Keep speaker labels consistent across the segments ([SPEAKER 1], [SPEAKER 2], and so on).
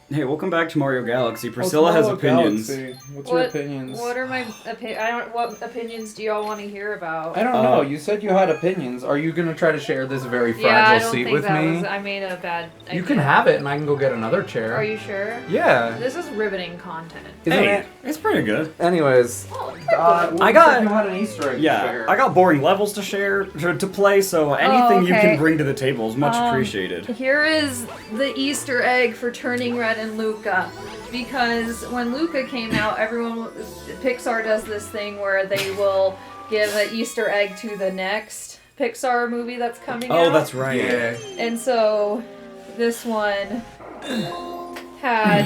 [SPEAKER 1] Hey, welcome back to Mario Galaxy. Priscilla has opinions.
[SPEAKER 2] What's your opinions?
[SPEAKER 3] What are my what opinions do y'all want to hear about?
[SPEAKER 2] I don't know. You said you had opinions. Are you gonna try to share this very fragile seat with me?
[SPEAKER 3] I made a bad idea.
[SPEAKER 2] You can have it, and I can go get another chair.
[SPEAKER 3] Are you sure?
[SPEAKER 2] Yeah.
[SPEAKER 3] This is riveting content.
[SPEAKER 1] It's pretty good.
[SPEAKER 2] Anyways,
[SPEAKER 1] I got
[SPEAKER 2] you had an Easter egg.
[SPEAKER 1] Yeah,
[SPEAKER 2] to share.
[SPEAKER 1] I got boring levels to share to play, so anything you
[SPEAKER 3] okay.
[SPEAKER 1] can bring to the table is much appreciated.
[SPEAKER 3] Here is the Easter egg for Turning Red and Luca. Because when Luca came out, Pixar does this thing where they will give an Easter egg to the next Pixar movie that's coming out.
[SPEAKER 1] Oh, that's right.
[SPEAKER 2] Yeah.
[SPEAKER 3] And so this one had,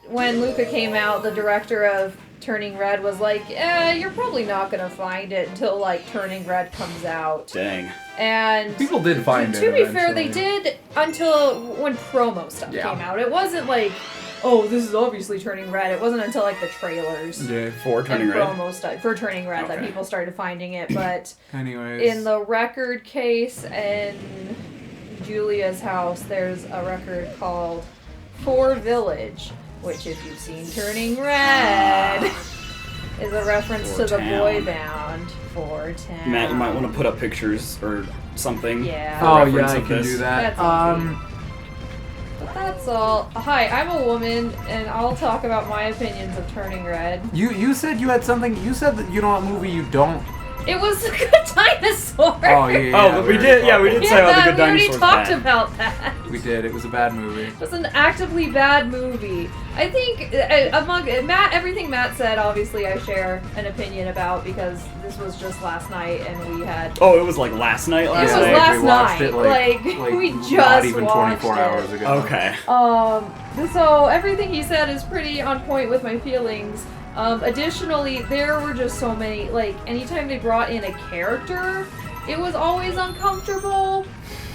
[SPEAKER 3] when Luca came out, the director of Turning Red was like, you're probably not going to find it until, like, Turning Red comes out.
[SPEAKER 1] Dang.
[SPEAKER 3] And
[SPEAKER 2] People did find it.
[SPEAKER 3] to be fair,
[SPEAKER 2] eventually.
[SPEAKER 3] they did until when promo stuff came out. It wasn't like, oh, this is obviously Turning Red. It wasn't until, like, the trailers.
[SPEAKER 1] Yeah, for Turning Red.
[SPEAKER 3] Promo stuff for Turning Red that people started finding it. But
[SPEAKER 2] anyways,
[SPEAKER 3] in the record case in Julia's house, there's a record called For Village, which, if you've seen Turning Red, is a reference to the boy band For Town.
[SPEAKER 1] Matt, you might want to put up pictures or something.
[SPEAKER 3] Yeah.
[SPEAKER 2] oh yeah,
[SPEAKER 1] reference
[SPEAKER 2] I
[SPEAKER 1] of
[SPEAKER 2] can
[SPEAKER 1] this.
[SPEAKER 2] do that.
[SPEAKER 3] That's But that's all. Hi, I'm a woman, and I'll talk about my opinions of Turning Red.
[SPEAKER 2] You said you had something. You said that you know what movie you don't.
[SPEAKER 3] It was The Good Dinosaur.
[SPEAKER 2] Oh yeah.
[SPEAKER 1] We did say how the Good
[SPEAKER 3] we already
[SPEAKER 1] Dinosaur's
[SPEAKER 3] talked
[SPEAKER 1] bad.
[SPEAKER 3] about that.
[SPEAKER 2] We did. It was a bad movie.
[SPEAKER 3] It was an actively bad movie. I think among Matt, everything Matt said, obviously I share an opinion about because this was just last night and we had.
[SPEAKER 1] Oh, it was like last night.
[SPEAKER 3] It was
[SPEAKER 2] Yeah,
[SPEAKER 3] last
[SPEAKER 2] we watched
[SPEAKER 3] night.
[SPEAKER 2] it like
[SPEAKER 3] we just
[SPEAKER 2] not even
[SPEAKER 3] watched
[SPEAKER 2] 24
[SPEAKER 3] it.
[SPEAKER 2] hours ago.
[SPEAKER 1] Okay.
[SPEAKER 3] So everything he said is pretty on point with my feelings. Additionally, there were just so many, like, anytime they brought in a character, it was always uncomfortable.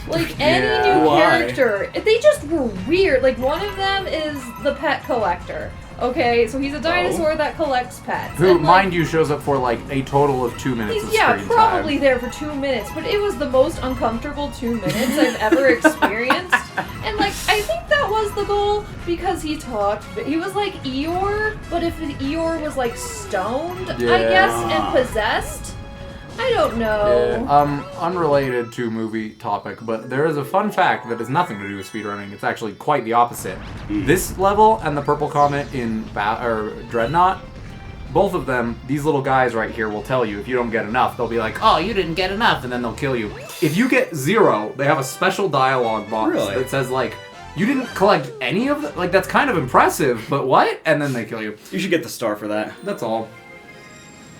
[SPEAKER 3] Like, any new character, they just were weird. Like, one of them is the pet collector. Okay, so he's a dinosaur that collects pets.
[SPEAKER 2] Who,
[SPEAKER 3] and, like,
[SPEAKER 2] mind you, shows up for like a total of 2 minutes of screen
[SPEAKER 3] probably
[SPEAKER 2] time.
[SPEAKER 3] there for 2 minutes, but it was the most uncomfortable 2 minutes I've ever experienced. And, like, I think that was the goal because he talked. He was like Eeyore, but if Eeyore was like stoned, I guess, and possessed. I don't know.
[SPEAKER 2] Yeah. Unrelated to movie topic, but there is a fun fact that has nothing to do with speedrunning. It's actually quite the opposite. This level and the Purple Comet in Dreadnought, both of them, these little guys right here will tell you if you don't get enough, they'll be like, oh, you didn't get enough, and then they'll kill you. If you get 0, they have a special dialogue box that says, like, you didn't collect any of them? Like, that's kind of impressive, but what? And then they kill you.
[SPEAKER 1] You should get the star for that.
[SPEAKER 2] That's all.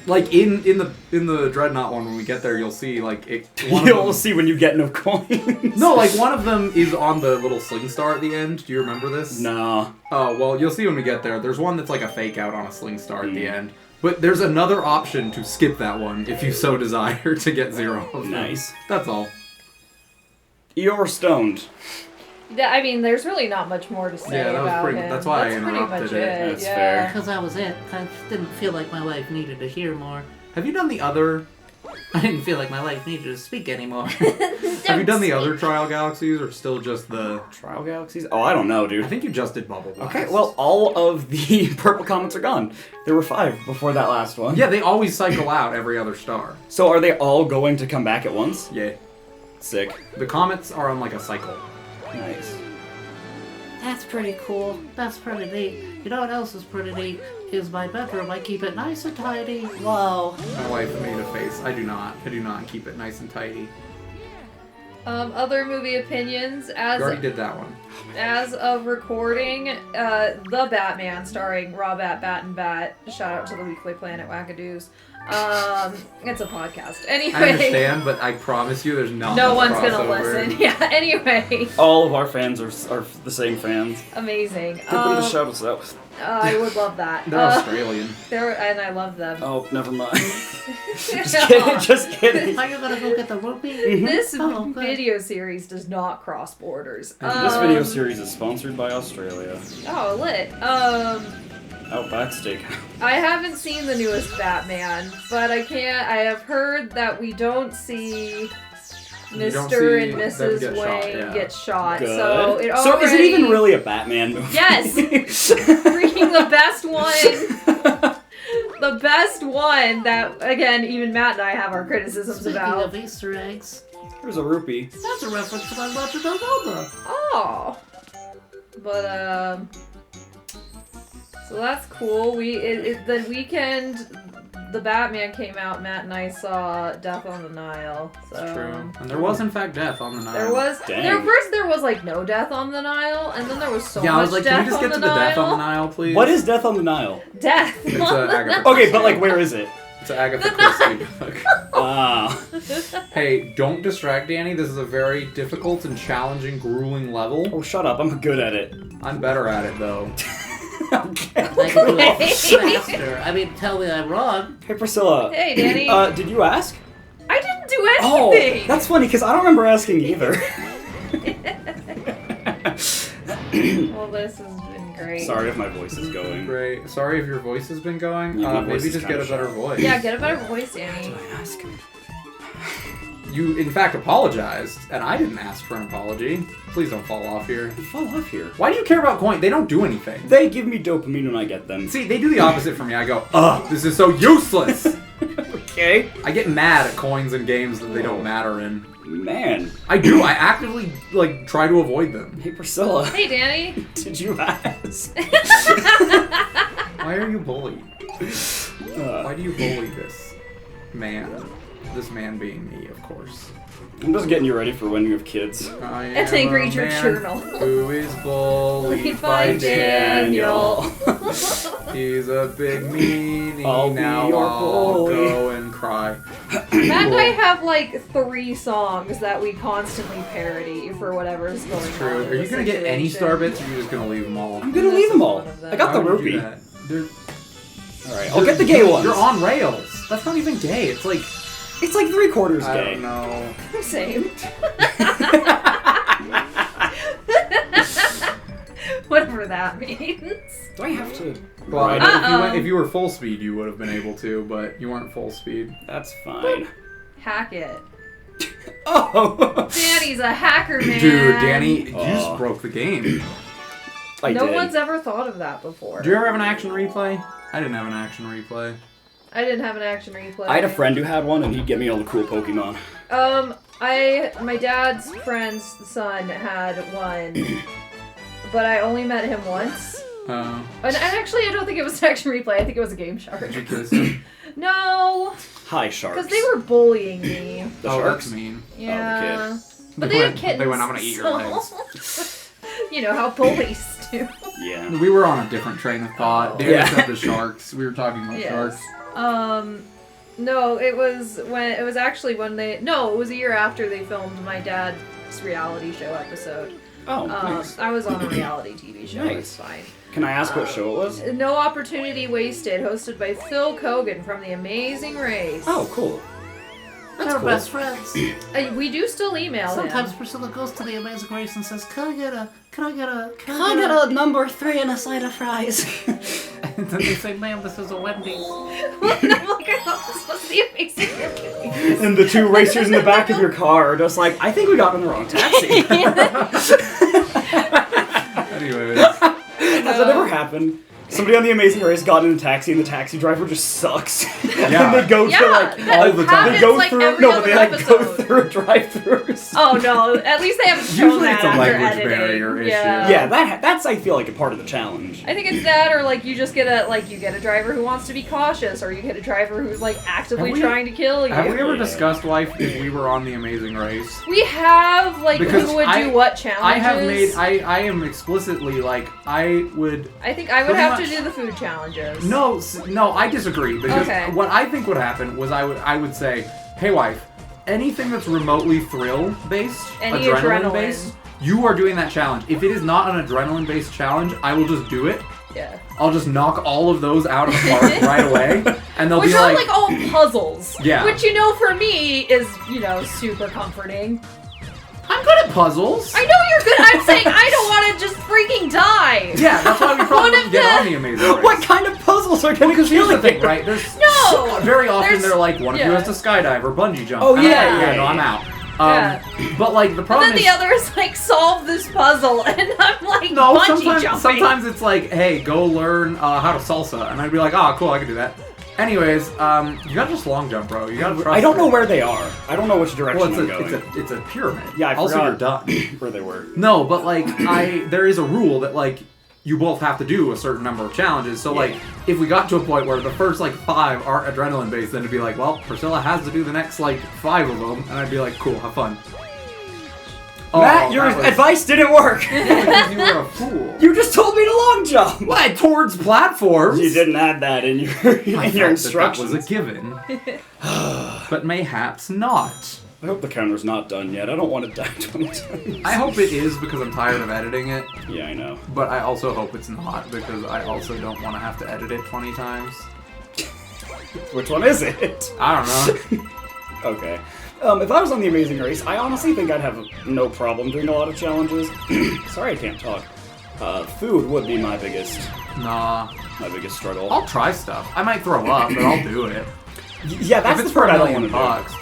[SPEAKER 2] Like in the Dreadnought one, when we get there, you'll see like it.
[SPEAKER 1] You'll see when you get enough coins.
[SPEAKER 2] No, like one of them is on the little sling star at the end. Do you remember this?
[SPEAKER 1] No.
[SPEAKER 2] Oh well, you'll see when we get there. There's one that's like a fake out on a sling star at the end. But there's another option to skip that one if you so desire to get 0 of them.
[SPEAKER 1] Nice.
[SPEAKER 2] That's all.
[SPEAKER 1] Eeyore stoned.
[SPEAKER 3] I mean, there's really not much more to say
[SPEAKER 2] Yeah, that was
[SPEAKER 3] about
[SPEAKER 2] pretty.
[SPEAKER 3] him.
[SPEAKER 2] That's why I
[SPEAKER 3] pretty
[SPEAKER 2] interrupted
[SPEAKER 3] much
[SPEAKER 2] it.
[SPEAKER 1] That's fair.
[SPEAKER 4] Because that was it. I didn't feel like my wife needed to hear more.
[SPEAKER 2] Have you done the other?
[SPEAKER 4] I didn't feel like my wife needed to speak anymore.
[SPEAKER 2] Have you done the other Trial Galaxies, or still just the
[SPEAKER 1] Trial Galaxies? Oh, I don't know, dude.
[SPEAKER 2] I think you just did Bubble Blast.
[SPEAKER 1] Okay, well, all of the purple comets are gone. There were 5 before that last one.
[SPEAKER 2] Yeah, they always cycle out every other star.
[SPEAKER 1] So are they all going to come back at once?
[SPEAKER 2] Yeah.
[SPEAKER 1] Sick.
[SPEAKER 2] The comets are on like a cycle.
[SPEAKER 1] Nice.
[SPEAKER 4] That's pretty cool. That's pretty neat. You know what else is pretty neat? Is my bedroom. I keep it nice and tidy. Whoa.
[SPEAKER 2] My wife made a face. I do not. I do not keep it nice and tidy.
[SPEAKER 3] Other movie opinions
[SPEAKER 2] You already
[SPEAKER 3] as
[SPEAKER 2] did that one.
[SPEAKER 3] of recording, The Batman starring Robat Bat and Bat. Shout out to the Weekly Planet Wackadoos. It's a podcast. Anyway.
[SPEAKER 2] I understand, but I promise you there's not
[SPEAKER 3] No
[SPEAKER 2] much
[SPEAKER 3] one's gonna
[SPEAKER 2] crossover.
[SPEAKER 3] listen. Yeah, anyway.
[SPEAKER 1] All of our fans are the same fans.
[SPEAKER 3] Amazing.
[SPEAKER 1] Get them to shout us out.
[SPEAKER 3] I would love that.
[SPEAKER 2] They're Australian.
[SPEAKER 3] And I love them.
[SPEAKER 1] Oh, never mind. Just kidding, just kidding.
[SPEAKER 4] Are you gonna go get the rupee?
[SPEAKER 3] This
[SPEAKER 4] Oh, good.
[SPEAKER 3] video series does not cross borders.
[SPEAKER 1] This video series is sponsored by Australia.
[SPEAKER 3] Oh, lit.
[SPEAKER 1] Outback Steak.
[SPEAKER 3] I haven't seen the newest Batman, but I have heard that we don't see
[SPEAKER 2] don't
[SPEAKER 3] Mr.
[SPEAKER 2] see
[SPEAKER 3] and
[SPEAKER 2] them
[SPEAKER 3] Mrs.
[SPEAKER 2] get
[SPEAKER 3] Wayne
[SPEAKER 2] shot, yeah.
[SPEAKER 3] get shot.
[SPEAKER 1] Good.
[SPEAKER 3] So it
[SPEAKER 1] So is it even
[SPEAKER 3] already-
[SPEAKER 1] really a Batman movie?
[SPEAKER 3] Yes! Freaking the best one! The best one that, again, even Matt and I have our criticisms
[SPEAKER 4] Speaking
[SPEAKER 3] about.
[SPEAKER 4] of Easter eggs,
[SPEAKER 1] There's a rupee.
[SPEAKER 4] that's a reference to my Legend of Zelda.
[SPEAKER 3] Oh! But, so that's cool. The weekend the Batman came out, Matt and I saw Death on the Nile. So.
[SPEAKER 2] It's true. And there was, in fact, death on the Nile.
[SPEAKER 3] There was
[SPEAKER 1] Dang.
[SPEAKER 3] first there was like no death on the Nile, and then there was so
[SPEAKER 2] Yeah,
[SPEAKER 3] much
[SPEAKER 2] I was like,
[SPEAKER 3] death
[SPEAKER 2] can we just
[SPEAKER 3] on
[SPEAKER 2] get to
[SPEAKER 3] the
[SPEAKER 2] the
[SPEAKER 3] Nile.
[SPEAKER 2] death on the Nile, please?
[SPEAKER 1] What is Death on the Nile?
[SPEAKER 3] Death?
[SPEAKER 2] It's a
[SPEAKER 3] on the
[SPEAKER 2] Agatha
[SPEAKER 1] Okay, but like, where is it?
[SPEAKER 2] It's an Agatha Christie book.
[SPEAKER 1] Ah.
[SPEAKER 2] Hey, don't distract Danny. This is a very difficult and challenging, grueling level.
[SPEAKER 1] Oh, shut up. I'm good at it.
[SPEAKER 2] I'm better at it, though.
[SPEAKER 1] Okay.
[SPEAKER 4] I can do it faster. I mean, tell me I'm wrong.
[SPEAKER 1] Hey, Priscilla.
[SPEAKER 3] Hey, Danny.
[SPEAKER 1] Did you ask?
[SPEAKER 3] I didn't do
[SPEAKER 1] Oh,
[SPEAKER 3] anything.
[SPEAKER 1] that's funny, because I don't remember asking either.
[SPEAKER 3] Well, this has been great.
[SPEAKER 1] Sorry if my voice is going.
[SPEAKER 2] Great. Sorry if your voice has been going.
[SPEAKER 1] Yeah, my voice
[SPEAKER 2] Maybe
[SPEAKER 1] is
[SPEAKER 2] just get a
[SPEAKER 1] kinda
[SPEAKER 2] better
[SPEAKER 1] shot.
[SPEAKER 2] voice.
[SPEAKER 3] Yeah, get a better voice, Danny.
[SPEAKER 1] Did I ask?
[SPEAKER 2] You, in fact, apologized, and I didn't ask for an apology. Please don't fall off here.
[SPEAKER 1] Fall off here.
[SPEAKER 2] Why do you care about coins? They don't do anything.
[SPEAKER 1] They give me dopamine when I get them.
[SPEAKER 2] See, they do the opposite for me. I go, ugh, this is so useless.
[SPEAKER 1] Okay.
[SPEAKER 2] I get mad at coins and games that they don't matter in.
[SPEAKER 1] Man.
[SPEAKER 2] I do. I actively, like, try to avoid them.
[SPEAKER 1] Hey, Priscilla.
[SPEAKER 3] Hey, Danny.
[SPEAKER 1] Did you ask?
[SPEAKER 2] Why are you bullied?
[SPEAKER 1] Uh,
[SPEAKER 2] Why do you bully this man? This man being me, of course.
[SPEAKER 1] I'm just getting you ready for when you have kids.
[SPEAKER 2] I
[SPEAKER 3] And then
[SPEAKER 2] am
[SPEAKER 3] read
[SPEAKER 2] a
[SPEAKER 3] your
[SPEAKER 2] man
[SPEAKER 3] journal.
[SPEAKER 2] Who is bullied
[SPEAKER 3] Read
[SPEAKER 2] by
[SPEAKER 3] by
[SPEAKER 2] Daniel.
[SPEAKER 3] Daniel.
[SPEAKER 2] He's a big meanie.
[SPEAKER 1] I'll be
[SPEAKER 2] now
[SPEAKER 1] your
[SPEAKER 2] I'll
[SPEAKER 1] bully.
[SPEAKER 2] go and cry.
[SPEAKER 3] Matt and I have like 3 songs that we constantly parody for whatever's going on.
[SPEAKER 2] True.
[SPEAKER 3] in
[SPEAKER 2] Are you
[SPEAKER 3] the
[SPEAKER 2] gonna get any
[SPEAKER 3] situation.
[SPEAKER 2] star bits, or are you just gonna leave them all?
[SPEAKER 1] I'm gonna
[SPEAKER 3] This
[SPEAKER 1] leave them
[SPEAKER 3] is
[SPEAKER 1] all.
[SPEAKER 3] one of them.
[SPEAKER 1] I got the
[SPEAKER 2] Why would you do
[SPEAKER 1] rupee.
[SPEAKER 2] that? They're-
[SPEAKER 1] Alright, I'll get the gay ones.
[SPEAKER 2] You're on rails. That's not even gay. It's like
[SPEAKER 1] It's like 3/4
[SPEAKER 2] I
[SPEAKER 1] gay.
[SPEAKER 2] don't know.
[SPEAKER 3] Same. Whatever that means.
[SPEAKER 1] Do I have to?
[SPEAKER 2] Well, I
[SPEAKER 1] Right.
[SPEAKER 2] know if you were full speed, you would have been able to, but you weren't full speed.
[SPEAKER 1] That's fine.
[SPEAKER 3] Hack it.
[SPEAKER 1] Oh!
[SPEAKER 3] Danny's a hacker, man.
[SPEAKER 2] Dude, Danny, you
[SPEAKER 1] Aw.
[SPEAKER 2] just broke the game.
[SPEAKER 1] I
[SPEAKER 3] No
[SPEAKER 1] did.
[SPEAKER 3] one's ever thought of that before.
[SPEAKER 2] Do you ever have an action replay? I didn't have an action replay.
[SPEAKER 3] I didn't have an action replay.
[SPEAKER 1] I had a friend who had one, and he'd get me all the cool Pokemon.
[SPEAKER 3] My dad's friend's son had one, but I only met him once. And actually, I don't think it was an action replay. I think it was a game shark.
[SPEAKER 2] Did you kiss him?
[SPEAKER 3] No,
[SPEAKER 1] Hi, sharks.
[SPEAKER 3] because they were bullying me.
[SPEAKER 1] The
[SPEAKER 2] Oh,
[SPEAKER 1] sharks.
[SPEAKER 2] that's mean.
[SPEAKER 3] Yeah. But
[SPEAKER 2] They
[SPEAKER 3] they
[SPEAKER 2] went-
[SPEAKER 3] have kittens.
[SPEAKER 2] they went, "I'm gonna eat your
[SPEAKER 3] so-
[SPEAKER 2] legs."
[SPEAKER 3] You know how bullies do.
[SPEAKER 1] Yeah.
[SPEAKER 2] We were on a different train of thought. Danny
[SPEAKER 1] Yeah.
[SPEAKER 2] said the sharks. We were talking about sharks.
[SPEAKER 3] No, it was actually when it was a year after they filmed my dad's reality show episode.
[SPEAKER 1] Oh, nice.
[SPEAKER 3] I was on a reality TV show.
[SPEAKER 1] Nice.
[SPEAKER 3] It's fine.
[SPEAKER 1] Can I ask what show it was?
[SPEAKER 3] No Opportunity Wasted, hosted by Phil Kogan from The Amazing Race.
[SPEAKER 1] Oh, cool.
[SPEAKER 4] They're
[SPEAKER 1] cool.
[SPEAKER 4] best friends.
[SPEAKER 3] We do still email
[SPEAKER 4] Sometimes
[SPEAKER 3] him.
[SPEAKER 4] Priscilla goes to the Amazing Race and says, "Can I get a
[SPEAKER 1] number 3 and a side of fries?
[SPEAKER 4] And then they say, "Ma'am, this is a Wendy's."
[SPEAKER 3] And I'm like, I thought this was The Amazing Race.
[SPEAKER 1] And the 2 racers in the back of your car are just like, I think we got in the wrong taxi.
[SPEAKER 2] Anyways,
[SPEAKER 1] Has that ever happened? Somebody on The Amazing Race got in a taxi and the taxi driver just sucks.
[SPEAKER 2] Yeah.
[SPEAKER 1] And they go to like
[SPEAKER 3] that
[SPEAKER 2] all the time.
[SPEAKER 3] happens
[SPEAKER 1] they go
[SPEAKER 3] like
[SPEAKER 1] through
[SPEAKER 3] every
[SPEAKER 1] no,
[SPEAKER 3] other
[SPEAKER 1] but they like
[SPEAKER 3] episode.
[SPEAKER 1] go through drive-throughs.
[SPEAKER 3] Oh no! At least they haven't shown
[SPEAKER 2] Usually
[SPEAKER 3] that
[SPEAKER 2] it's a
[SPEAKER 3] after
[SPEAKER 2] language
[SPEAKER 3] editing.
[SPEAKER 2] barrier issue.
[SPEAKER 1] Yeah, that's I feel like a part of the challenge.
[SPEAKER 3] I think it's that, or like you just get a driver who wants to be cautious, or you get a driver who's like actively
[SPEAKER 2] Have we-
[SPEAKER 3] trying to kill you.
[SPEAKER 2] have we ever
[SPEAKER 1] Yeah.
[SPEAKER 2] discussed if we were on The Amazing Race?
[SPEAKER 3] We have like
[SPEAKER 2] Because
[SPEAKER 3] who would
[SPEAKER 2] I-
[SPEAKER 3] do what challenges.
[SPEAKER 2] I have made. I am explicitly like I would.
[SPEAKER 3] I think I would
[SPEAKER 2] pretty
[SPEAKER 3] have
[SPEAKER 2] much-
[SPEAKER 3] to do the food challenges.
[SPEAKER 2] No, I disagree because
[SPEAKER 3] Okay.
[SPEAKER 2] what I think would happen was I would say, hey wife, anything that's remotely thrill based,
[SPEAKER 3] Any
[SPEAKER 2] adrenaline based, you are doing that challenge. If it is not an adrenaline based challenge, I will just do it.
[SPEAKER 3] Yeah.
[SPEAKER 2] I'll just knock all of those out of the park right away, and they'll
[SPEAKER 3] Which
[SPEAKER 2] be
[SPEAKER 3] are
[SPEAKER 2] like,
[SPEAKER 3] like all puzzles.
[SPEAKER 2] Yeah.
[SPEAKER 3] Which for me is super comforting.
[SPEAKER 2] I'm good at puzzles.
[SPEAKER 3] I know you're good. I'm saying I don't want to just freaking die.
[SPEAKER 2] Yeah, that's why we
[SPEAKER 3] One
[SPEAKER 2] probably
[SPEAKER 3] of
[SPEAKER 2] wouldn't get
[SPEAKER 3] the-
[SPEAKER 2] on The Amazing Race.
[SPEAKER 1] What kind of puzzles are gonna
[SPEAKER 2] Because
[SPEAKER 1] kill
[SPEAKER 2] here's the
[SPEAKER 1] you?
[SPEAKER 2] thing, right? There's
[SPEAKER 3] No!
[SPEAKER 2] very often
[SPEAKER 3] There's-
[SPEAKER 2] they're like, one of you
[SPEAKER 3] yeah.
[SPEAKER 2] has to skydive or bungee jump.
[SPEAKER 1] Oh,
[SPEAKER 2] And I'm
[SPEAKER 1] yeah,
[SPEAKER 2] like,
[SPEAKER 1] yeah,
[SPEAKER 2] no, I'm
[SPEAKER 1] yeah.
[SPEAKER 2] out. But like the
[SPEAKER 3] And
[SPEAKER 2] problem
[SPEAKER 3] then
[SPEAKER 2] is
[SPEAKER 3] the others like solve this puzzle, and I'm like
[SPEAKER 2] no.
[SPEAKER 3] bungee jumping.
[SPEAKER 2] Sometimes it's like, hey, go learn how to salsa, and I'd be like, oh, cool, I can do that. Anyways, you gotta just long jump, bro. You gotta trust
[SPEAKER 1] I don't know
[SPEAKER 2] it.
[SPEAKER 1] where they are. I don't know which direction
[SPEAKER 2] Well,
[SPEAKER 1] I'm going.
[SPEAKER 2] it's a pyramid.
[SPEAKER 1] Yeah, I
[SPEAKER 2] also,
[SPEAKER 1] forgot
[SPEAKER 2] you're done.
[SPEAKER 1] where they were.
[SPEAKER 2] No, but like there is a rule that like you both have to do a certain number of challenges. So like if we got to a point where the first like 5 aren't adrenaline based, then it'd be like, well, Priscilla has to do the next like 5 of them, and I'd be like, cool, have fun.
[SPEAKER 1] Matt, your advice didn't work.
[SPEAKER 2] Because you were a fool.
[SPEAKER 1] You just told me to long jump.
[SPEAKER 2] What? Towards platforms?
[SPEAKER 1] You didn't add that in your instructions.
[SPEAKER 2] That was a given. But mayhaps not.
[SPEAKER 1] I hope the counter's not done yet. I don't want to die 20 times.
[SPEAKER 2] I hope it is because I'm tired of editing it.
[SPEAKER 1] Yeah, I know.
[SPEAKER 2] But I also hope it's not because I also don't want to have to edit it 20 times.
[SPEAKER 1] Which one is it?
[SPEAKER 2] I don't know.
[SPEAKER 1] Okay. If I was on The Amazing Race, I honestly think I'd have no problem doing a lot of challenges. Sorry I can't talk. Food would be my biggest struggle.
[SPEAKER 2] I'll try stuff. I might throw up, but I'll do it.
[SPEAKER 1] Yeah, that's
[SPEAKER 2] if it's
[SPEAKER 1] the part
[SPEAKER 2] for
[SPEAKER 1] I
[SPEAKER 2] $1
[SPEAKER 1] don't
[SPEAKER 2] million
[SPEAKER 1] want to
[SPEAKER 2] bucks.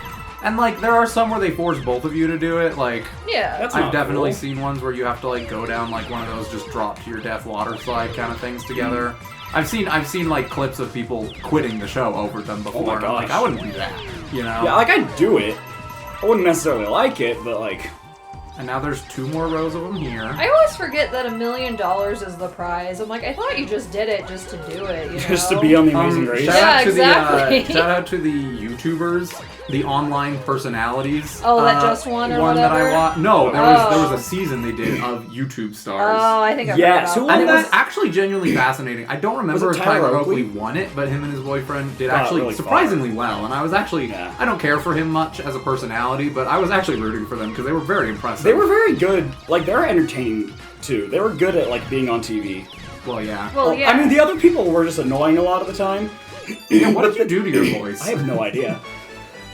[SPEAKER 2] And like, there are some where they force both of you to do it. Like,
[SPEAKER 3] Yeah.
[SPEAKER 1] That's
[SPEAKER 2] I've
[SPEAKER 1] not
[SPEAKER 2] definitely
[SPEAKER 1] cool.
[SPEAKER 2] seen ones where you have to like go down like one of those just drop to your death water slide kind of things together. I've seen like clips of people quitting the show over them before.
[SPEAKER 1] Oh my
[SPEAKER 2] and I'm like,
[SPEAKER 1] gosh.
[SPEAKER 2] I wouldn't do that. You know?
[SPEAKER 1] Yeah, like I'd do it. I wouldn't necessarily like it, but like...
[SPEAKER 2] And now there's 2 more rows of them here.
[SPEAKER 3] I always forget that $1 million is the prize. I'm like, I thought you just did it just to do it, you know?
[SPEAKER 1] Just to be on The Amazing Race.
[SPEAKER 2] Shout
[SPEAKER 3] Yeah,
[SPEAKER 2] out to
[SPEAKER 3] exactly.
[SPEAKER 2] shout out to the YouTubers, the online personalities.
[SPEAKER 3] Oh, that just won or
[SPEAKER 2] one that I
[SPEAKER 3] whatever?
[SPEAKER 2] watched. No, there
[SPEAKER 3] Oh.
[SPEAKER 2] was a season they did of YouTube stars.
[SPEAKER 3] Oh, I think I
[SPEAKER 1] Yes,
[SPEAKER 3] forgot
[SPEAKER 1] who
[SPEAKER 3] about
[SPEAKER 2] And it
[SPEAKER 1] won
[SPEAKER 3] that.
[SPEAKER 2] was actually genuinely fascinating. I don't remember
[SPEAKER 1] Was
[SPEAKER 2] if
[SPEAKER 1] it
[SPEAKER 2] Tyler
[SPEAKER 1] Tyler
[SPEAKER 2] Oakley
[SPEAKER 1] Oakley?
[SPEAKER 2] won it, but him and his boyfriend did
[SPEAKER 1] Got
[SPEAKER 2] actually
[SPEAKER 1] really
[SPEAKER 2] surprisingly well. And I was actually,
[SPEAKER 1] Yeah.
[SPEAKER 2] I don't care for him much as a personality, but I was actually rooting for them because they were very impressive.
[SPEAKER 1] They were very good. Like, they're entertaining, too. They were good at, like, being on TV.
[SPEAKER 2] Well, yeah.
[SPEAKER 3] Well, yeah.
[SPEAKER 1] I mean, the other people were just annoying a lot of the time.
[SPEAKER 2] Yeah, what did you do to your voice?
[SPEAKER 1] I have no idea.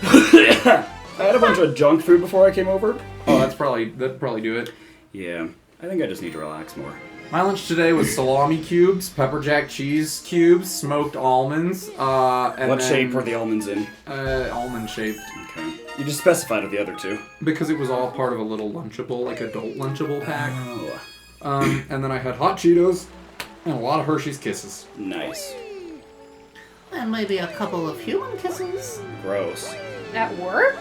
[SPEAKER 1] I had a bunch of junk food before I came over.
[SPEAKER 2] Oh, that'd probably do it.
[SPEAKER 1] Yeah, I think I just need to relax more.
[SPEAKER 2] My lunch today was salami cubes, pepper jack cheese cubes, smoked almonds, and
[SPEAKER 1] What
[SPEAKER 2] then,
[SPEAKER 1] shape were the almonds in?
[SPEAKER 2] almond shaped.
[SPEAKER 1] Okay. You just specified with the other two.
[SPEAKER 2] Because it was all part of a little Lunchable, like adult Lunchable pack.
[SPEAKER 1] Oh,
[SPEAKER 2] And then I had hot Cheetos and a lot of Hershey's Kisses.
[SPEAKER 1] nice.
[SPEAKER 4] And maybe a couple of human kisses.
[SPEAKER 1] Gross.
[SPEAKER 3] At work?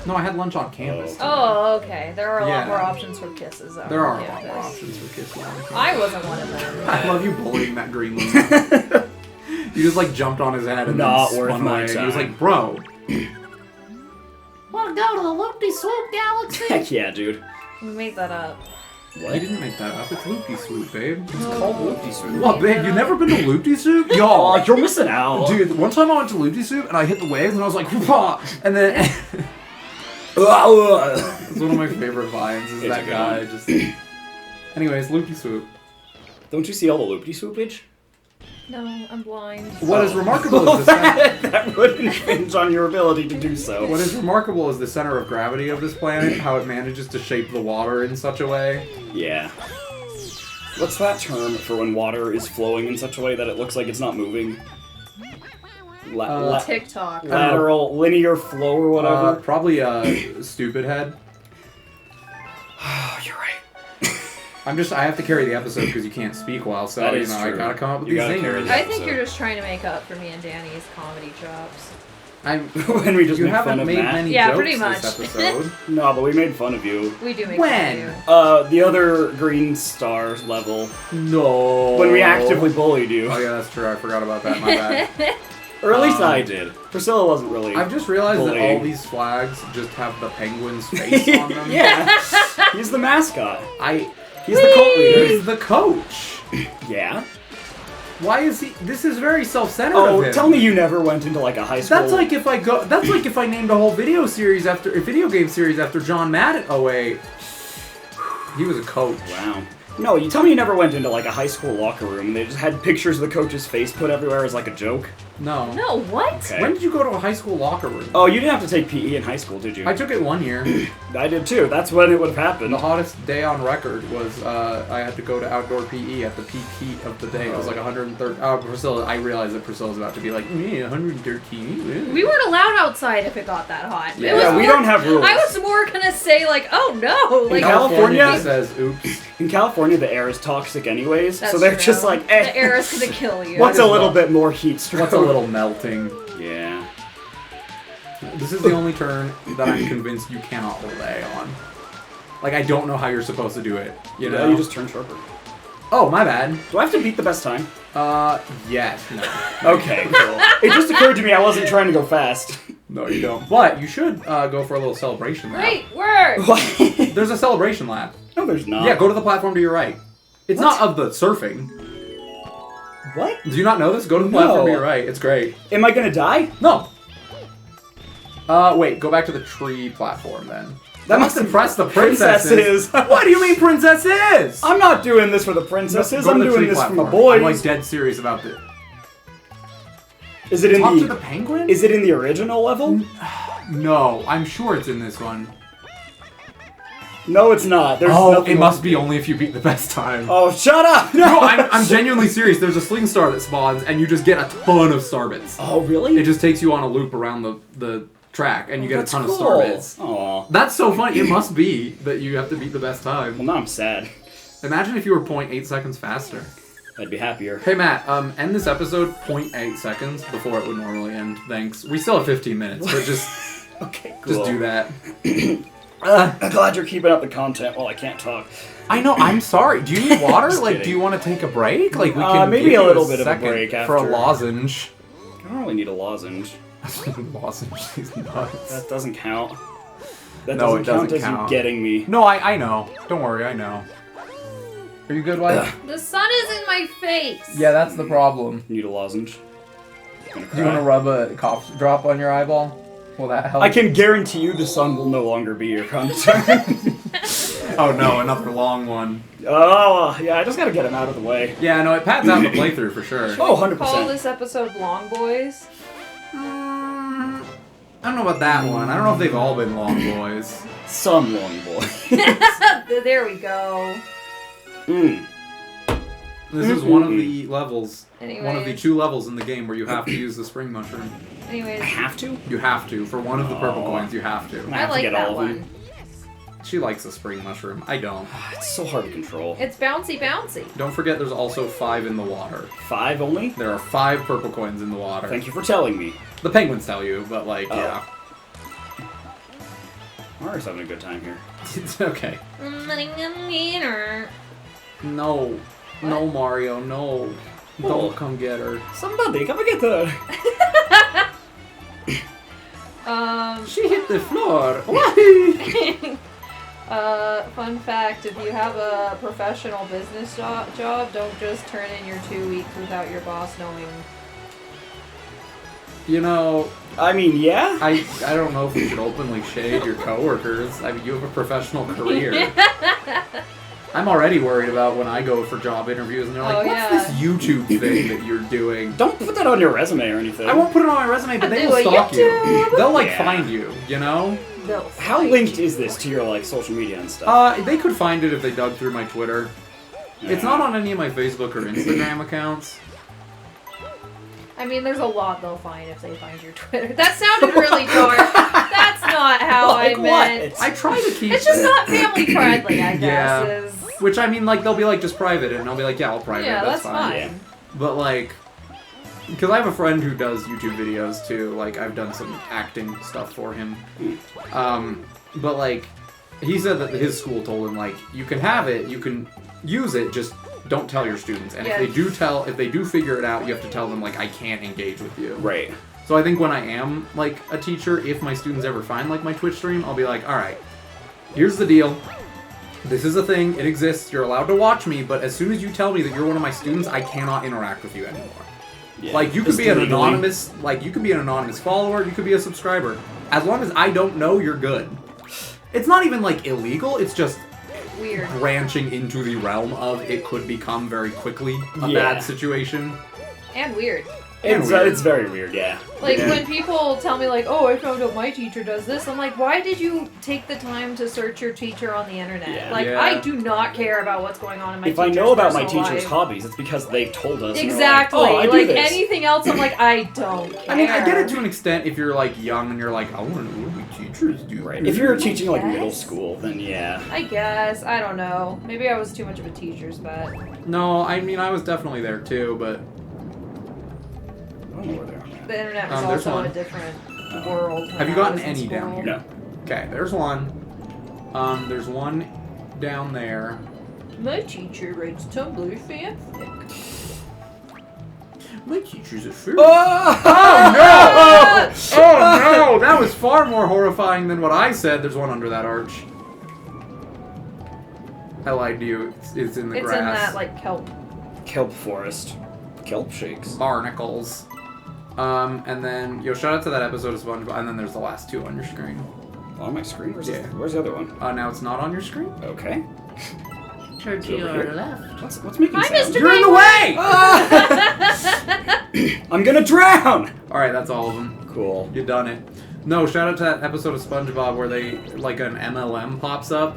[SPEAKER 2] No, I had lunch on campus.
[SPEAKER 3] Oh, okay. There are a
[SPEAKER 2] Yeah.
[SPEAKER 3] lot more options for kisses out
[SPEAKER 2] There are a
[SPEAKER 3] on
[SPEAKER 2] lot more
[SPEAKER 3] campus.
[SPEAKER 2] options for kisses on campus.
[SPEAKER 3] I wasn't one of them.
[SPEAKER 2] I love you bullying that green one. You just like jumped on his head and
[SPEAKER 1] Not
[SPEAKER 2] then
[SPEAKER 1] worth
[SPEAKER 2] spun
[SPEAKER 1] my
[SPEAKER 2] away. He was
[SPEAKER 1] time.
[SPEAKER 2] like, bro.
[SPEAKER 4] Wanna go to the Loop-de-Swoop Galaxy?
[SPEAKER 1] Heck yeah, dude.
[SPEAKER 3] We made that up.
[SPEAKER 2] He didn't make that up. It's Loopy Swoop, babe.
[SPEAKER 1] It's called Loopty Swoop.
[SPEAKER 2] What, babe? You've never been to Loopty Swoop?
[SPEAKER 1] Oh,
[SPEAKER 2] Y'all.
[SPEAKER 1] you're missing out.
[SPEAKER 2] Dude, one time I went to Loopty Swoop and I hit the waves and I was like, whoa! And then it's one of my favorite vines is
[SPEAKER 1] It's
[SPEAKER 2] that
[SPEAKER 1] a good
[SPEAKER 2] guy
[SPEAKER 1] one.
[SPEAKER 2] just. Anyways, Loopty Swoop.
[SPEAKER 1] Don't you see all the Loopty Swoopage?
[SPEAKER 3] No, I'm blind.
[SPEAKER 2] What is
[SPEAKER 1] Oh.
[SPEAKER 2] remarkable is the center,
[SPEAKER 1] That would infringe on your ability to do so.
[SPEAKER 2] what is remarkable is the center of gravity of this planet, how it manages to shape the water in such a way.
[SPEAKER 1] Yeah. What's that term for when water is flowing in such a way that it looks like it's not moving?
[SPEAKER 3] TikTok.
[SPEAKER 1] Lateral, linear flow or whatever.
[SPEAKER 2] Probably a stupid head.
[SPEAKER 1] Oh, you're right.
[SPEAKER 2] I have to carry the episode because you can't speak well, so
[SPEAKER 1] That
[SPEAKER 2] you
[SPEAKER 1] is
[SPEAKER 2] know I
[SPEAKER 1] true.
[SPEAKER 2] gotta come up with
[SPEAKER 1] You
[SPEAKER 2] these
[SPEAKER 1] gotta carry
[SPEAKER 2] zingers.
[SPEAKER 1] the
[SPEAKER 3] I think
[SPEAKER 1] episode.
[SPEAKER 3] you're just trying to make up for me and Danny's comedy chops.
[SPEAKER 1] When we just
[SPEAKER 2] You
[SPEAKER 1] made fun
[SPEAKER 2] haven't
[SPEAKER 1] of
[SPEAKER 2] made
[SPEAKER 1] Matt.
[SPEAKER 2] many
[SPEAKER 3] Yeah,
[SPEAKER 2] jokes
[SPEAKER 3] pretty
[SPEAKER 2] this
[SPEAKER 3] much.
[SPEAKER 2] episode.
[SPEAKER 1] No, but we made fun of you.
[SPEAKER 3] We do make
[SPEAKER 2] When?
[SPEAKER 3] fun of
[SPEAKER 1] The other green stars level.
[SPEAKER 2] No.
[SPEAKER 1] When we actively bullied you.
[SPEAKER 2] Oh yeah, that's true. I forgot about that. My bad.
[SPEAKER 3] you.
[SPEAKER 1] Or at least I did. Priscilla wasn't really.
[SPEAKER 2] I've just realized that
[SPEAKER 1] bullying.
[SPEAKER 2] all these flags just have the penguin's face on them.
[SPEAKER 1] Yeah. He's the mascot. He's the cult leader.
[SPEAKER 2] He's the coach.
[SPEAKER 1] Yeah.
[SPEAKER 2] Why is he? This is very self-centered of
[SPEAKER 1] Oh,
[SPEAKER 2] him.
[SPEAKER 1] tell me you never went into like a high school.
[SPEAKER 2] That's like if I go. That's like if I named a whole video game series after John Madden. Oh wait, he was a coach.
[SPEAKER 1] Wow. No, you tell me you never went into, like, a high school locker room and they just had pictures of the coach's face put everywhere as, like, a joke?
[SPEAKER 2] No.
[SPEAKER 3] No, what?
[SPEAKER 1] Okay.
[SPEAKER 2] When did you go to a high school locker room?
[SPEAKER 1] Oh, you didn't have to take PE in high school, did you?
[SPEAKER 2] I took it 1 year.
[SPEAKER 1] I did too. That's when it would have happened.
[SPEAKER 2] The hottest day on record was I had to go to outdoor PE at the peak heat of the day. It was like 130. Priscilla, I realized that Priscilla's about to be like, me, 113.
[SPEAKER 3] We weren't allowed outside if it got that hot.
[SPEAKER 2] Yeah,
[SPEAKER 3] It was
[SPEAKER 1] we
[SPEAKER 3] more-
[SPEAKER 1] don't have rules.
[SPEAKER 3] I was more gonna say like, oh no, like
[SPEAKER 1] California-
[SPEAKER 2] it says, oops.
[SPEAKER 1] In California, the air is toxic anyways,
[SPEAKER 3] That's
[SPEAKER 1] so they're
[SPEAKER 3] true.
[SPEAKER 1] just like, eh.
[SPEAKER 3] The air is gonna kill you.
[SPEAKER 1] What's
[SPEAKER 2] Might
[SPEAKER 1] a
[SPEAKER 2] as
[SPEAKER 1] little
[SPEAKER 2] well.
[SPEAKER 1] bit more heat stroke?
[SPEAKER 2] What's a little melting?
[SPEAKER 1] Yeah.
[SPEAKER 2] This is the only turn that I'm convinced you cannot hold A on. Like, I don't know how you're supposed to do it. You know?
[SPEAKER 1] Yeah, you just turn sharper.
[SPEAKER 2] Oh, my bad.
[SPEAKER 1] Do I have to beat the best time?
[SPEAKER 2] Yes. No.
[SPEAKER 1] Okay, cool. It just occurred to me I wasn't trying to go fast.
[SPEAKER 2] No, you don't. But you should go for a little celebration lap.
[SPEAKER 3] Wait, where?
[SPEAKER 1] What?
[SPEAKER 2] There's a celebration lap.
[SPEAKER 1] No, there's not.
[SPEAKER 2] Yeah, go to the platform to your right. It's
[SPEAKER 1] What?
[SPEAKER 2] not of the surfing.
[SPEAKER 1] What?
[SPEAKER 2] Do you not know this? Go to the
[SPEAKER 1] No.
[SPEAKER 2] platform to your right. It's great.
[SPEAKER 1] Am I gonna die?
[SPEAKER 2] No. Wait, go back to the tree platform then.
[SPEAKER 1] That
[SPEAKER 2] must
[SPEAKER 1] must
[SPEAKER 2] impress the princesses.
[SPEAKER 1] princesses.
[SPEAKER 2] What do you mean princesses?
[SPEAKER 1] I'm not doing this for the princesses.
[SPEAKER 2] Go to
[SPEAKER 1] I'm
[SPEAKER 2] the
[SPEAKER 1] doing
[SPEAKER 2] tree
[SPEAKER 1] this for
[SPEAKER 2] platform.
[SPEAKER 1] the boys.
[SPEAKER 2] I'm like dead serious about this.
[SPEAKER 1] Is it in
[SPEAKER 2] Talk
[SPEAKER 1] the?
[SPEAKER 2] to the penguin?
[SPEAKER 1] Is it in the original level?
[SPEAKER 2] No, I'm sure it's in this one.
[SPEAKER 1] No, it's not. There's
[SPEAKER 2] Oh,
[SPEAKER 1] nothing
[SPEAKER 2] it must
[SPEAKER 1] else
[SPEAKER 2] be
[SPEAKER 1] to do.
[SPEAKER 2] only if you beat the best time.
[SPEAKER 1] Oh, shut up!
[SPEAKER 2] No, I'm genuinely serious. There's a sling star that spawns, and you just get a ton of star bits.
[SPEAKER 1] Oh, really?
[SPEAKER 2] It just takes you on a loop around the track, and you get a
[SPEAKER 1] That's
[SPEAKER 2] ton
[SPEAKER 1] cool.
[SPEAKER 2] of star bits.
[SPEAKER 1] Aw.
[SPEAKER 2] That's so funny. It must be that you have to beat the best time.
[SPEAKER 1] Well, now I'm sad.
[SPEAKER 2] Imagine if you were 0.8 seconds faster.
[SPEAKER 1] I'd be happier.
[SPEAKER 2] Hey Matt, end this episode 0.8 seconds before it would normally end. Thanks. We still have 15 minutes, but just
[SPEAKER 1] Okay, cool.
[SPEAKER 2] just do that.
[SPEAKER 1] I'm glad you're keeping up the content while I can't talk.
[SPEAKER 2] I know. I'm sorry. Do you need water?
[SPEAKER 1] Just
[SPEAKER 2] Like,
[SPEAKER 1] kidding.
[SPEAKER 2] do you want to take a break? Like, we can
[SPEAKER 1] maybe
[SPEAKER 2] give
[SPEAKER 1] a
[SPEAKER 2] you
[SPEAKER 1] little bit of a
[SPEAKER 2] second
[SPEAKER 1] break
[SPEAKER 2] for a
[SPEAKER 1] after.
[SPEAKER 2] lozenge.
[SPEAKER 1] I don't really need a lozenge.
[SPEAKER 2] Lozenge. He's nuts.
[SPEAKER 1] That doesn't count. That
[SPEAKER 2] No,
[SPEAKER 1] doesn't
[SPEAKER 2] it doesn't
[SPEAKER 1] count as
[SPEAKER 2] count.
[SPEAKER 1] you getting me.
[SPEAKER 2] No, I know. Don't worry. I know. Are you good, wife?
[SPEAKER 3] The sun is in my face.
[SPEAKER 2] Yeah, that's the problem.
[SPEAKER 1] Need a lozenge. Gonna
[SPEAKER 2] Do you want to
[SPEAKER 1] cry.
[SPEAKER 2] rub a cough drop on your eyeball? Will that help?
[SPEAKER 1] I can guarantee you the sun will no longer be your concern.
[SPEAKER 2] Oh no, another long one.
[SPEAKER 1] Oh, yeah, I just gotta get him out of the way.
[SPEAKER 2] Yeah, no, it pads out the playthrough for sure.
[SPEAKER 1] Oh,
[SPEAKER 3] Call
[SPEAKER 1] 100%.
[SPEAKER 3] this episode Long Boys.
[SPEAKER 2] I don't know about that one. I don't know if they've all been long boys.
[SPEAKER 1] Some long boy.
[SPEAKER 3] There we go.
[SPEAKER 2] This is one of the levels.
[SPEAKER 3] Anyways.
[SPEAKER 2] One of the 2 levels in the game where you have to use the spring mushroom.
[SPEAKER 3] Anyways,
[SPEAKER 1] I have to?
[SPEAKER 2] You have to. For one of the purple
[SPEAKER 1] Oh.
[SPEAKER 2] coins, you have to.
[SPEAKER 1] I
[SPEAKER 3] I
[SPEAKER 1] have to
[SPEAKER 3] like
[SPEAKER 1] get
[SPEAKER 3] that
[SPEAKER 1] all of them.
[SPEAKER 3] one.
[SPEAKER 2] She likes the spring mushroom. I don't.
[SPEAKER 1] It's so hard to control.
[SPEAKER 3] It's bouncy, bouncy.
[SPEAKER 2] Don't forget there's also 5 in the water.
[SPEAKER 1] 5 only?
[SPEAKER 2] There are 5 purple coins in the water.
[SPEAKER 1] Thank you for telling me.
[SPEAKER 2] The penguins tell you, but like,
[SPEAKER 1] Oh.
[SPEAKER 2] yeah.
[SPEAKER 1] Mario's having a good time here.
[SPEAKER 2] It's okay.
[SPEAKER 3] What?
[SPEAKER 2] No. No, Mario, no.
[SPEAKER 1] Oh.
[SPEAKER 2] Don't come get her.
[SPEAKER 1] Somebody, come and get her.
[SPEAKER 2] She hit the floor.
[SPEAKER 3] Fun fact, if you have a professional business job, don't just turn in your 2 weeks without your boss knowing.
[SPEAKER 2] You know,
[SPEAKER 1] I mean, yeah?
[SPEAKER 2] I don't know if you should openly shade your coworkers. I mean, you have a professional career. I'm already worried about when I go for job interviews and they're like,
[SPEAKER 3] Oh,
[SPEAKER 2] what's
[SPEAKER 3] yeah.
[SPEAKER 2] this YouTube thing that you're doing?
[SPEAKER 1] Don't put that on your resume or anything.
[SPEAKER 2] I won't put it on my resume, but they
[SPEAKER 3] Do
[SPEAKER 2] will
[SPEAKER 3] a
[SPEAKER 2] stalk you.
[SPEAKER 3] YouTube.
[SPEAKER 2] They'll like
[SPEAKER 1] Yeah.
[SPEAKER 2] find you, you know?
[SPEAKER 3] They'll
[SPEAKER 1] How
[SPEAKER 3] find
[SPEAKER 1] linked
[SPEAKER 3] you.
[SPEAKER 1] is this to your, like, social media and stuff?
[SPEAKER 2] They could find it if they dug through my Twitter. It's not on any of my Facebook or Instagram accounts.
[SPEAKER 3] I mean, there's a lot they'll find if they find your Twitter. That sounded really dark. That's not how
[SPEAKER 1] Like
[SPEAKER 3] I meant.
[SPEAKER 1] what?
[SPEAKER 2] I try to keep
[SPEAKER 3] It's just not family friendly, I guess.
[SPEAKER 2] Yeah.
[SPEAKER 3] is-
[SPEAKER 2] Which, I mean, like, they'll be like, just private, and I'll be like, yeah, I'll private,
[SPEAKER 3] Yeah,
[SPEAKER 2] that's
[SPEAKER 3] that's
[SPEAKER 2] fine.
[SPEAKER 3] fine.
[SPEAKER 1] Yeah.
[SPEAKER 2] But, like, because I have a friend who does YouTube videos, too. Like, I've done some acting stuff for him. But, like, he said that his school told him, like, you can have it, you can use it, just don't tell your students. And
[SPEAKER 3] Yeah.
[SPEAKER 2] if they do figure it out, you have to tell them, like, I can't engage with you.
[SPEAKER 1] Right.
[SPEAKER 2] So I think when I am, like, a teacher, if my students ever find, like, my Twitch stream, I'll be like, alright, here's the deal. This is a thing, it exists, you're allowed to watch me, but as soon as you tell me that you're one of my students, I cannot interact with you anymore.
[SPEAKER 1] Yeah.
[SPEAKER 2] Like, you could
[SPEAKER 1] Just
[SPEAKER 2] be an
[SPEAKER 1] legally.
[SPEAKER 2] anonymous, follower, you could be a subscriber. As long as I don't know, you're good. It's not even, like, illegal, it's just,
[SPEAKER 3] Weird.
[SPEAKER 2] branching into the realm of it could become very quickly a
[SPEAKER 1] Yeah.
[SPEAKER 2] bad situation.
[SPEAKER 3] And weird.
[SPEAKER 1] It's very weird, yeah.
[SPEAKER 3] Like, when people tell me, like, oh, I found out my teacher does this, I'm like, why did you take the time to search your teacher on the internet?
[SPEAKER 1] Yeah.
[SPEAKER 3] Like,
[SPEAKER 2] Yeah.
[SPEAKER 3] I do not care about what's going on in my
[SPEAKER 1] If I
[SPEAKER 3] teacher's
[SPEAKER 1] know about my
[SPEAKER 3] personal
[SPEAKER 1] teacher's
[SPEAKER 3] life.
[SPEAKER 1] hobbies, it's because they've told us. and we're
[SPEAKER 3] Exactly.
[SPEAKER 1] Like, oh, I do
[SPEAKER 3] like,
[SPEAKER 1] this.
[SPEAKER 3] anything else, I'm like, I don't care.
[SPEAKER 2] I mean, I get it to an extent if you're like young and you're like, I want to know what my teachers do.
[SPEAKER 1] Right. If you're teaching like middle
[SPEAKER 3] Yes.
[SPEAKER 1] school, then yeah.
[SPEAKER 3] I guess. I don't know. Maybe I was too much of a teacher's pet.
[SPEAKER 2] No, I mean, I was definitely there too, but
[SPEAKER 1] I don't know where they are.
[SPEAKER 3] The internet was
[SPEAKER 2] There's
[SPEAKER 3] also
[SPEAKER 2] one.
[SPEAKER 3] a different world.
[SPEAKER 2] Have
[SPEAKER 3] when
[SPEAKER 2] you
[SPEAKER 3] I
[SPEAKER 2] gotten
[SPEAKER 3] was in
[SPEAKER 2] any down
[SPEAKER 3] school.
[SPEAKER 2] here?
[SPEAKER 1] No.
[SPEAKER 2] okay, there's one. There's one down there.
[SPEAKER 3] My teacher writes Tumblr fanfic.
[SPEAKER 2] My teacher's a fruit.
[SPEAKER 1] Oh,
[SPEAKER 2] no! Oh no! That was far more horrifying than what I said. There's one under that arch. I lied to you. It's in the
[SPEAKER 3] It's
[SPEAKER 2] grass.
[SPEAKER 3] in that, like, kelp.
[SPEAKER 1] Kelp forest. Kelp shakes.
[SPEAKER 2] Barnacles. And then, shout out to that episode of SpongeBob, and then there's the last two on your screen.
[SPEAKER 1] On my screen?
[SPEAKER 2] Yeah.
[SPEAKER 1] Where's the other one?
[SPEAKER 2] Now it's not on your screen?
[SPEAKER 1] Okay.
[SPEAKER 4] Turn to
[SPEAKER 1] Over
[SPEAKER 4] your
[SPEAKER 1] here?
[SPEAKER 4] left.
[SPEAKER 1] What's making
[SPEAKER 3] Hi,
[SPEAKER 1] sound?
[SPEAKER 3] Mr.
[SPEAKER 2] You're in the way!
[SPEAKER 1] I'm gonna drown!
[SPEAKER 2] Alright, that's all of them.
[SPEAKER 1] Cool.
[SPEAKER 2] You done it. No, shout out to that episode of SpongeBob where they, like, an MLM pops up,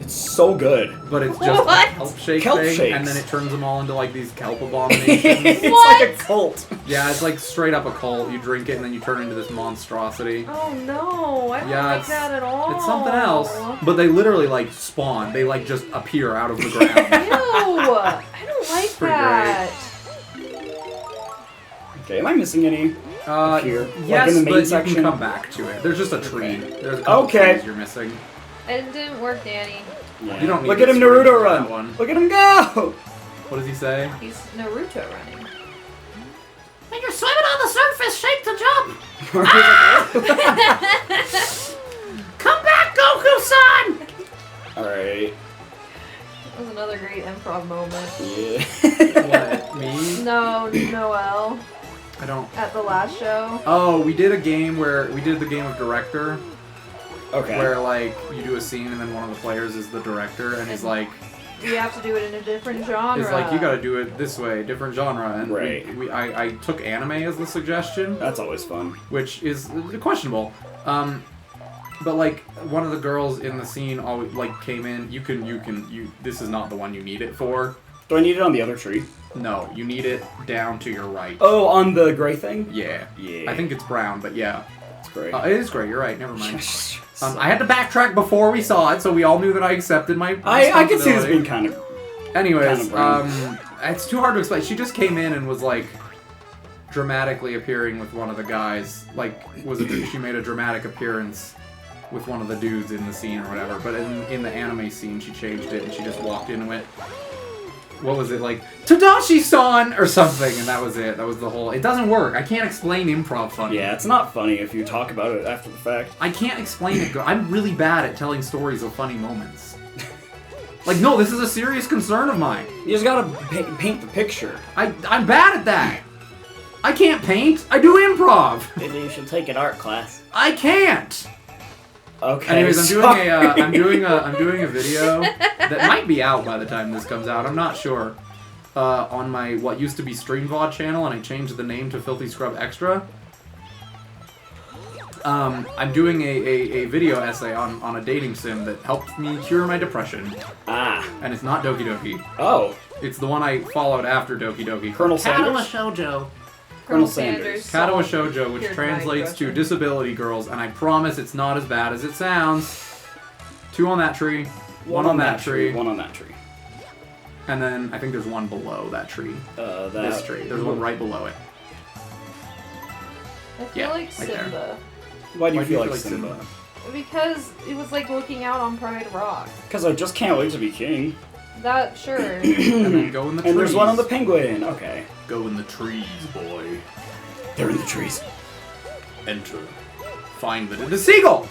[SPEAKER 1] It's so good.
[SPEAKER 2] but it's just
[SPEAKER 3] What?
[SPEAKER 2] a kelp shake
[SPEAKER 1] Kelp
[SPEAKER 2] thing,
[SPEAKER 1] shakes.
[SPEAKER 2] and then it turns them all into, like, these kelp abominations.
[SPEAKER 1] It's
[SPEAKER 3] What?
[SPEAKER 1] like a cult.
[SPEAKER 2] Yeah, it's like straight up a cult. You drink it and then you turn into this monstrosity.
[SPEAKER 3] Oh no, I don't
[SPEAKER 2] Yeah,
[SPEAKER 3] like
[SPEAKER 2] it's-
[SPEAKER 3] that at all.
[SPEAKER 2] It's something else. But they literally, like, spawn. They, like, just appear out of the ground.
[SPEAKER 3] Ew! I don't like
[SPEAKER 2] pretty
[SPEAKER 3] that.
[SPEAKER 1] Okay, am I missing any? Here? Like
[SPEAKER 2] Yes,
[SPEAKER 1] in the main
[SPEAKER 2] but you
[SPEAKER 1] section?
[SPEAKER 2] can come back to it. There's just a tree.
[SPEAKER 1] Okay.
[SPEAKER 2] There's a couple
[SPEAKER 1] Okay.
[SPEAKER 2] trees you're missing.
[SPEAKER 3] It didn't work, Danny.
[SPEAKER 1] Yeah.
[SPEAKER 2] You don't need
[SPEAKER 1] Look
[SPEAKER 2] to
[SPEAKER 1] at him
[SPEAKER 2] scream
[SPEAKER 1] Naruto
[SPEAKER 2] for
[SPEAKER 1] run!
[SPEAKER 2] that one.
[SPEAKER 1] Look at him go!
[SPEAKER 2] What does he say?
[SPEAKER 3] He's Naruto running.
[SPEAKER 4] When you're swimming on the surface, shake to jump. Come back, Goku-san!
[SPEAKER 1] Alright.
[SPEAKER 3] That was another great improv moment.
[SPEAKER 1] Yeah.
[SPEAKER 2] What? Me?
[SPEAKER 3] No, Noel,
[SPEAKER 2] I don't.
[SPEAKER 3] at the last show.
[SPEAKER 2] Oh, we did a game where we did the game of director,
[SPEAKER 1] Okay.
[SPEAKER 2] where like you do a scene and then one of the players is the director and he's like,
[SPEAKER 3] We have to do it in a different genre.
[SPEAKER 2] it's like you got to do it this way, different genre, and
[SPEAKER 1] Right.
[SPEAKER 2] I took anime as the suggestion,
[SPEAKER 1] That's always fun.
[SPEAKER 2] which is questionable. But like one of the girls in the scene always like came in. You this is not the one you need it for.
[SPEAKER 1] Do I need it on the other tree?
[SPEAKER 2] No, you need it down to your right.
[SPEAKER 1] Oh, on the gray thing?
[SPEAKER 2] Yeah.
[SPEAKER 1] Yeah.
[SPEAKER 2] I think it's brown, but yeah.
[SPEAKER 1] It's great.
[SPEAKER 2] It is great. You're right. Never mind. I had to backtrack before we saw it, so we all knew that I accepted my.
[SPEAKER 1] I could see this
[SPEAKER 2] responsibility.
[SPEAKER 1] being kind of...
[SPEAKER 2] Anyways,
[SPEAKER 1] kind of
[SPEAKER 2] it's too hard to explain. She just came in and was like dramatically appearing with one of the guys. Like, she made a dramatic appearance with one of the dudes in the scene or whatever. But in the anime scene, she changed it and she just walked in and went, what was it, like, Tadashi-san! Or something, and that was it. That was the whole... It doesn't work. I can't explain improv funny.
[SPEAKER 1] Yeah, it's not funny if you talk about it after the fact.
[SPEAKER 2] I can't explain it. I'm really bad at telling stories of funny moments. Like, no, this is a serious concern of mine.
[SPEAKER 1] You just gotta paint the picture.
[SPEAKER 2] I'm bad at that. I can't paint. I do improv.
[SPEAKER 5] Maybe you should take an art class.
[SPEAKER 2] I can't.
[SPEAKER 1] Okay.
[SPEAKER 2] Anyways,
[SPEAKER 1] sorry.
[SPEAKER 2] I'm doing a video that might be out by the time this comes out. I'm not sure. On my what used to be StreamVod channel, and I changed the name to Filthy Scrub Extra. I'm doing a video essay on a dating sim that helped me cure my depression,
[SPEAKER 1] Ah.
[SPEAKER 2] and it's not Doki Doki.
[SPEAKER 1] Oh.
[SPEAKER 2] It's the one I followed after Doki Doki.
[SPEAKER 1] Colonel
[SPEAKER 4] Katawa
[SPEAKER 1] Sanders?
[SPEAKER 4] Shoujo.
[SPEAKER 1] Colonel Sanders.
[SPEAKER 2] Katawa
[SPEAKER 3] solved-
[SPEAKER 2] Shoujo, which
[SPEAKER 3] cured my
[SPEAKER 2] translates to
[SPEAKER 3] depression.
[SPEAKER 2] disability girls, and I promise it's not as bad as it sounds. 2 on that tree, 1 on that tree,
[SPEAKER 1] One on that tree.
[SPEAKER 2] and then I think there's one below that tree. This tree. There's one right below it.
[SPEAKER 3] I feel
[SPEAKER 2] Yeah,
[SPEAKER 3] like
[SPEAKER 2] right there.
[SPEAKER 3] Simba.
[SPEAKER 1] Why do you
[SPEAKER 2] Why
[SPEAKER 1] feel like Simba?
[SPEAKER 3] Because it was like looking out on Pride Rock.
[SPEAKER 1] Because I just can't wait to be king.
[SPEAKER 3] That, sure.
[SPEAKER 2] And then go in the trees.
[SPEAKER 1] And there's one on the penguin. Okay.
[SPEAKER 2] Go in the trees, boy.
[SPEAKER 1] They're in the trees.
[SPEAKER 2] Enter. Find the seagull!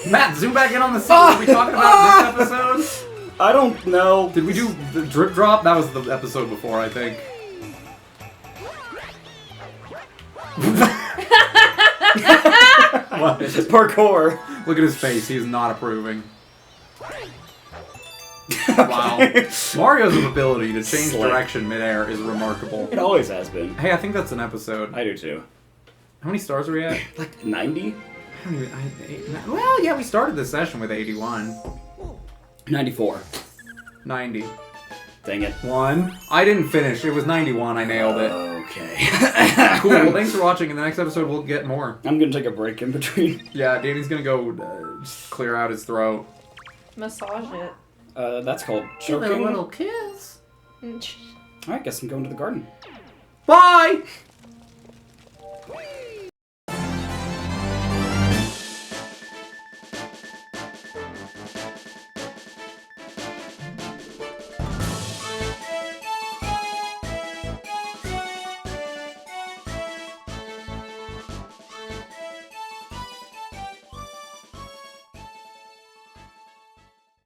[SPEAKER 2] Matt, zoom back in on the seagull. Did we talk about this episode?
[SPEAKER 1] I don't know.
[SPEAKER 2] Did we do the drip drop? That was the episode before, I think. What?
[SPEAKER 1] It's parkour.
[SPEAKER 2] Look at his face. He is not approving. Wow. Mario's ability to change
[SPEAKER 1] Slick.
[SPEAKER 2] direction midair is remarkable.
[SPEAKER 1] It always has been.
[SPEAKER 2] Hey, I think that's an episode.
[SPEAKER 1] I do too.
[SPEAKER 2] How many stars are we at?
[SPEAKER 1] Like 90?
[SPEAKER 2] Well, yeah, we started this session with 81.
[SPEAKER 1] 94.
[SPEAKER 2] 90.
[SPEAKER 1] Dang it.
[SPEAKER 2] 1. I didn't finish. It was 91. I nailed it.
[SPEAKER 1] Okay.
[SPEAKER 2] Cool. Well, thanks for watching. In the next episode, we'll get more.
[SPEAKER 1] I'm gonna take a break in between.
[SPEAKER 2] Yeah, Danny's gonna go just clear out his throat.
[SPEAKER 3] Massage it.
[SPEAKER 1] That's called
[SPEAKER 4] Give it a
[SPEAKER 1] choking.
[SPEAKER 4] little kiss.
[SPEAKER 1] Alright, guess I'm going to the garden.
[SPEAKER 2] Bye!